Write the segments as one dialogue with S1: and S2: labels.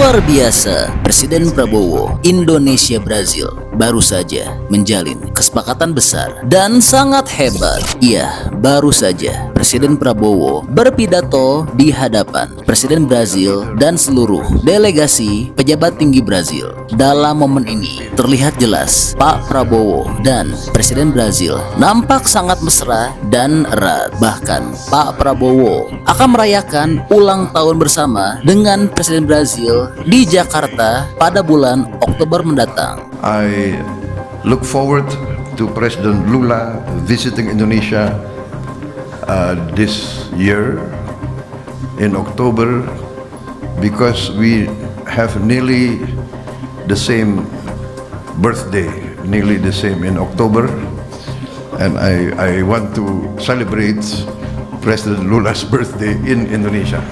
S1: Luar biasa, Presiden Prabowo, Indonesia Brazil baru saja menjalin kesepakatan besar dan sangat hebat. Iya, baru saja Presiden Prabowo berpidato di hadapan Presiden Brazil dan seluruh delegasi pejabat tinggi Brazil. Dalam momen ini terlihat jelas Pak Prabowo dan Presiden Brazil nampak sangat mesra dan erat. Bahkan Pak Prabowo akan merayakan ulang tahun bersama dengan Presiden Brazil di Jakarta pada bulan Oktober mendatang.
S2: I look forward to President Lula visiting Indonesia this year in October because we have nearly the same birthday, nearly the same in October, and I want to celebrate President Lula's birthday in Indonesia.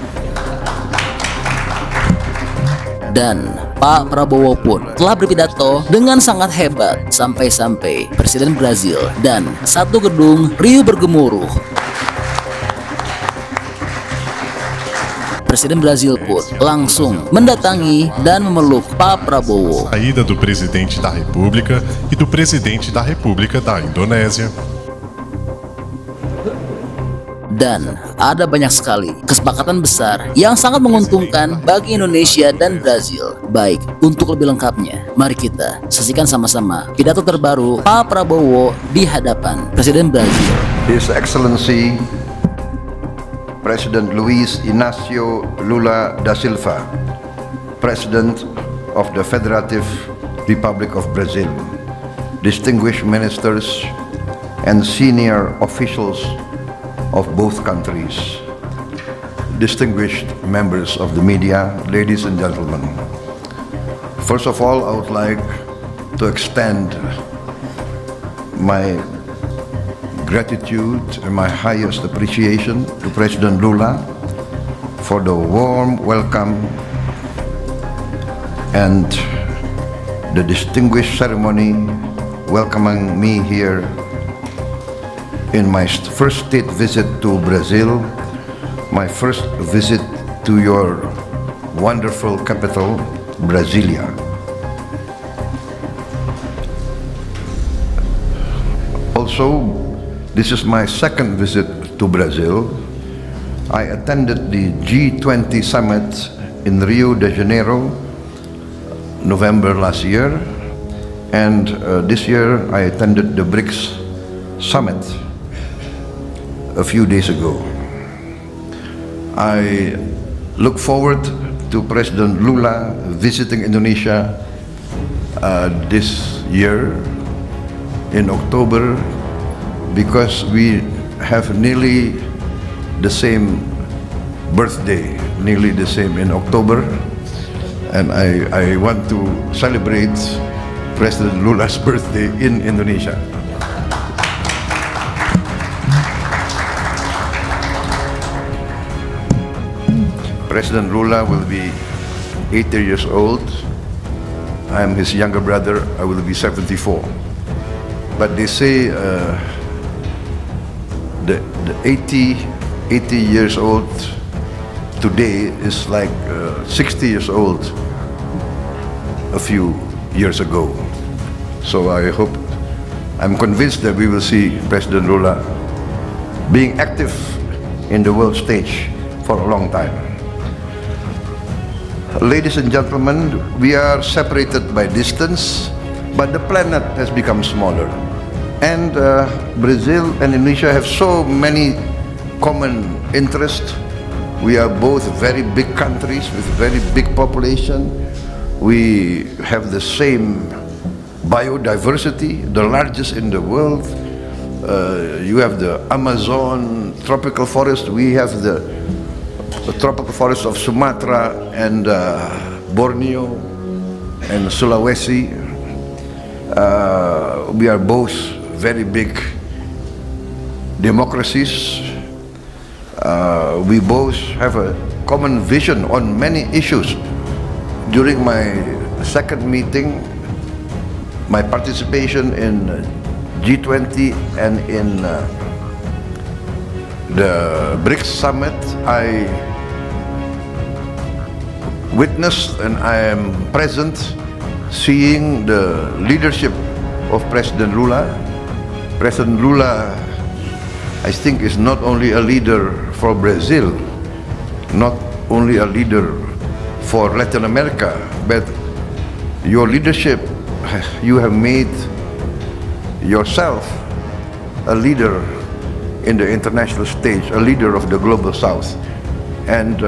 S1: Dan Pak Prabowo pun telah berpidato dengan sangat hebat sampai-sampai Presiden Brazil dan satu gedung riuh bergemuruh. Presiden Brazil pun langsung mendatangi dan memeluk Pak Prabowo.
S3: Saída do presidente da República e do presidente da República da Indonésia.
S1: Dan ada banyak sekali kesepakatan besar yang sangat menguntungkan bagi Indonesia dan Brazil. Baik, untuk lebih lengkapnya, mari kita saksikan sama-sama pidato terbaru Pak Prabowo di hadapan Presiden Brazil.
S2: His Excellency President Luiz Inácio Lula da Silva, President of the Federative Republic of Brazil, distinguished ministers and senior officials of both countries, distinguished members of the media, ladies and gentlemen. First of all, I would like to extend my gratitude and my highest appreciation to President Lula for the warm welcome and the distinguished ceremony welcoming me here in my first state visit to Brazil, my first visit to your wonderful capital, Brasilia. Also, this is my second visit to Brazil. I attended the G20 summit in Rio de Janeiro, November last year, and this year I attended the BRICS summit a few days ago. I look forward to President Lula visiting Indonesia this year in October because we have nearly the same birthday, nearly the same in October, and I want to celebrate President Lula's birthday in Indonesia. President Lula will be 80 years old. I am his younger brother. I will be 74. But they say the 80 years old today is like 60 years old a few years ago. So I'm convinced that we will see President Lula being active in the world stage for a long time. Ladies and gentlemen, we are separated by distance, but the planet has become smaller. And Brazil and Indonesia have so many common interests. We are both very big countries with very big population. We have the same biodiversity, the largest in the world. You have the Amazon tropical forest. We have the tropical forests of Sumatra and Borneo and Sulawesi. We are both very big democracies. We both have a common vision on many issues. During my second meeting, my participation in G20 and in the BRICS summit, witnessed and I am present seeing the leadership of President Lula. President Lula, I think, is not only a leader for Brazil, not only a leader for Latin America, but your leadership, you have made yourself a leader in the international stage, a leader of the global South. And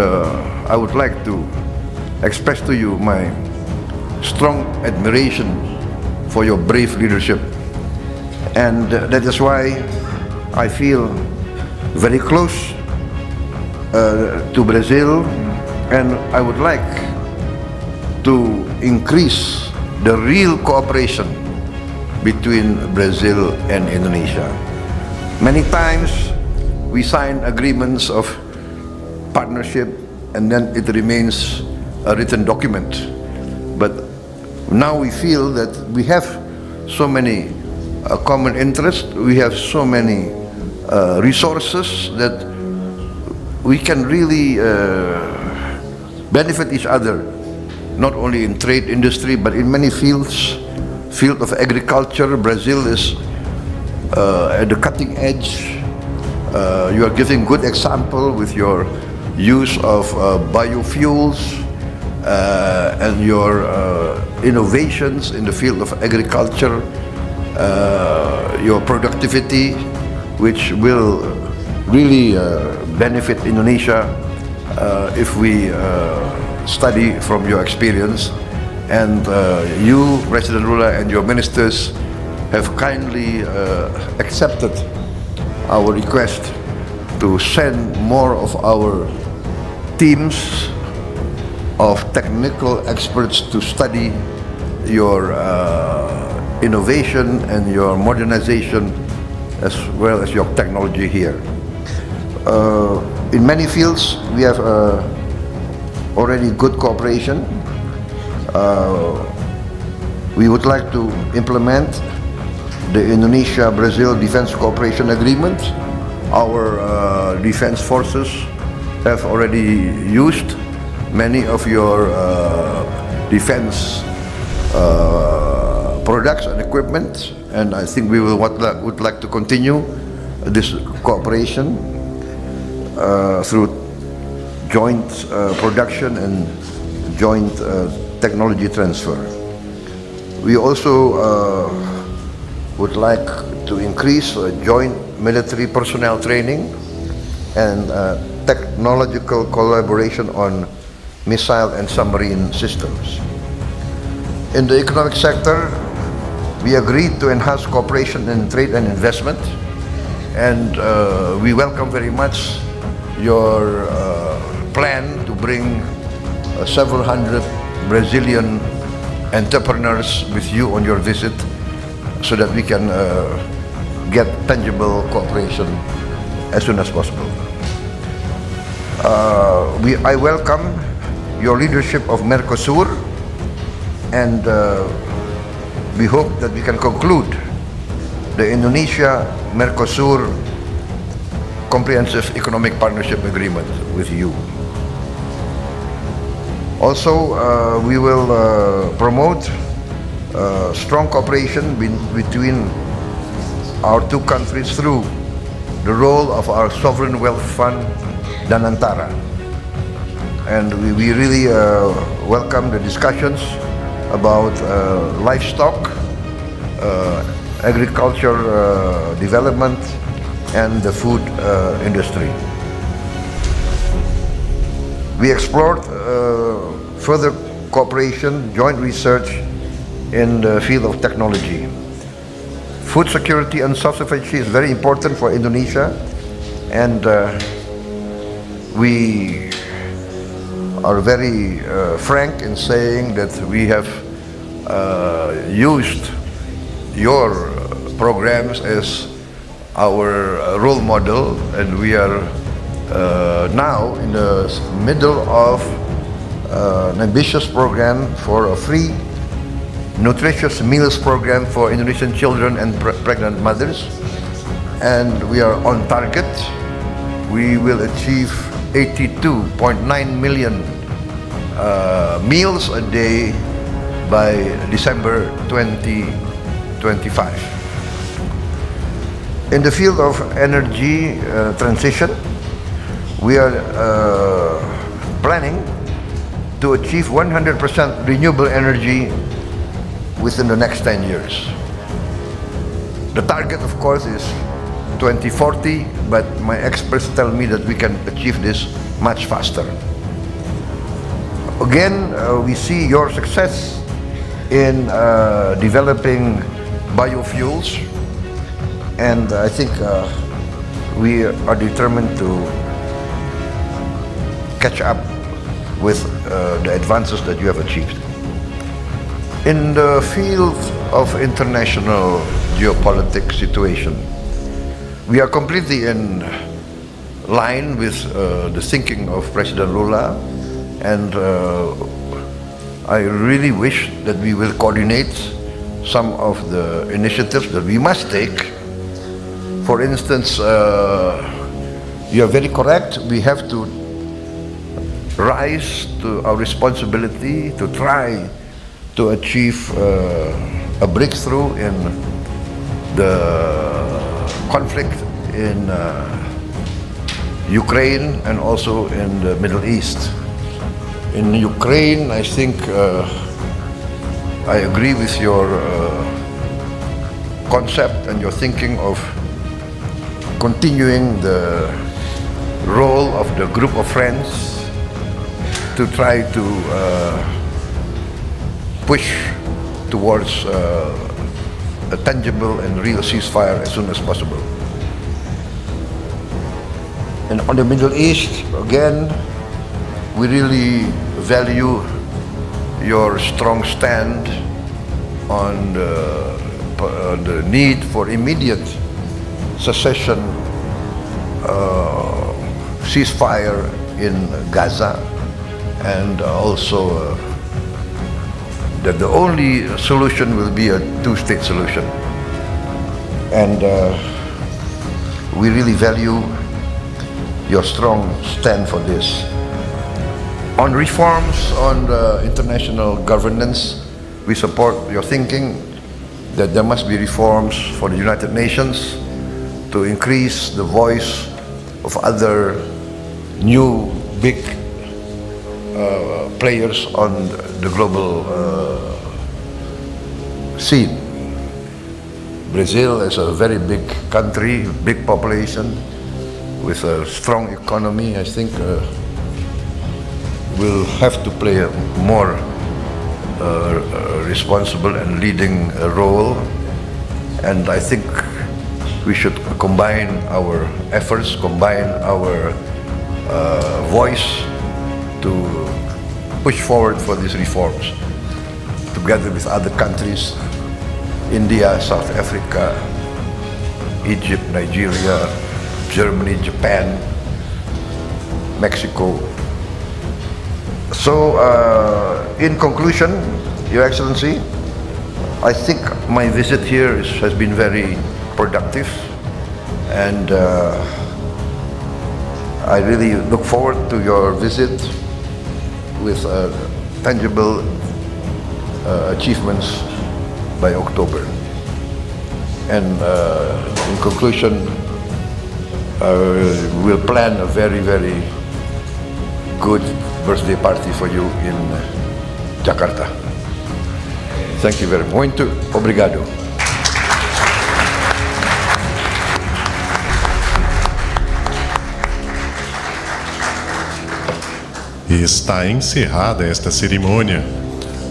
S2: I would like to express to you my strong admiration for your brave leadership. And that is why I feel very close to Brazil, and I would like to increase the real cooperation between Brazil and Indonesia. Many times we sign agreements of partnership and then it remains a written document. But now we feel that we have so many common interests, we have so many resources that we can really benefit each other, not only in trade industry but in many fields. Field of agriculture, Brazil is at the cutting edge. You are giving good example with your use of biofuels and your innovations in the field of agriculture, your productivity, which will really benefit Indonesia if we study from your experience. And you, President Lula, and your ministers have kindly accepted our request to send more of our teams of technical experts to study your innovation and your modernization as well as your technology here. In many fields we have already good cooperation. We would like to implement the Indonesia-Brazil Defense Cooperation Agreement. Our defense forces have already used many of your defense products and equipment, and I think we would like to continue this cooperation through joint production and joint technology transfer. We also would like to increase joint military personnel training and technological collaboration on missile and submarine systems. In the economic sector, we agreed to enhance cooperation in trade and investment, and we welcome very much your plan to bring several hundred Brazilian entrepreneurs with you on your visit so that we can get tangible cooperation as soon as possible. I welcome your leadership of Mercosur, and we hope that we can conclude the Indonesia-Mercosur Comprehensive Economic Partnership Agreement with you. Also, we will promote strong cooperation between our two countries through the role of our sovereign wealth fund, Danantara. And we really welcome the discussions about livestock, agriculture development, and the food industry. We explored further cooperation, joint research in the field of technology. Food security and self-sufficiency is very important for Indonesia, and we are very frank in saying that we have used your programs as our role model, and we are now in the middle of an ambitious program for a free nutritious meals program for Indonesian children and pregnant mothers, and we are on target. We will achieve 82.9 million meals a day by December 2025. In the field of energy transition, we are planning to achieve 100% renewable energy within the next 10 years. The target, of course, is 2040, but my experts tell me that we can achieve this much faster. Again, we see your success in developing biofuels, and I think we are determined to catch up with the advances that you have achieved. In the field of international geopolitics situation, we are completely in line with the thinking of President Lula, and I really wish that we will coordinate some of the initiatives that we must take. For instance, you are very correct, we have to rise to our responsibility to try to achieve a breakthrough in the conflict in Ukraine and also in the Middle East. In Ukraine, I think I agree with your concept and your thinking of continuing the role of the group of friends to try to push towards a tangible and real ceasefire as soon as possible. And on the Middle East, again, we really value your strong stand on the need for immediate cessation, ceasefire in Gaza, and also that the only solution will be a two-state solution. And we really value your strong stand for this. On reforms on the international governance, we support your thinking that there must be reforms for the United Nations to increase the voice of other new big players on the global scene. Brazil is a very big country, big population, with a strong economy. I think will have to play a more responsible and leading role, and I think we should combine our efforts, combine our voice to push forward for these reforms together with other countries, India, South Africa, Egypt, Nigeria, Germany, Japan, Mexico. So, in conclusion, Your Excellency, I think my visit here has been very productive, and I really look forward to your visit with tangible achievements by October. And in conclusion, we'll plan a very, very good birthday party for you in Jakarta. Thank you very much. Muito obrigado.
S3: Está encerrada esta cerimônia.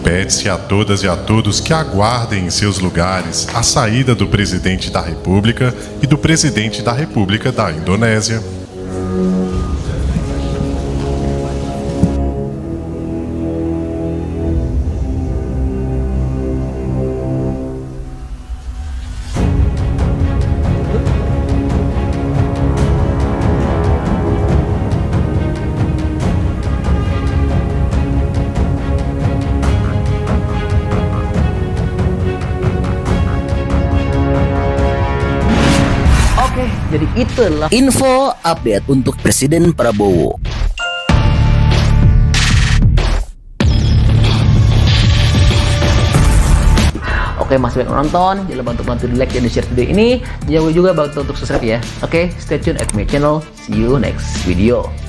S3: Pede-se a todas e a todos que aguardem em seus lugares a saída do presidente da República e do presidente da República da Indonésia.
S4: Jadi itu adalah
S1: Info update untuk Presiden Prabowo. Oke, masih banyak menonton. Jangan lupa untuk bantu di like dan di share video ini. Jangan lupa juga bantu untuk subscribe ya. Oke, stay tune at my channel. See you next video.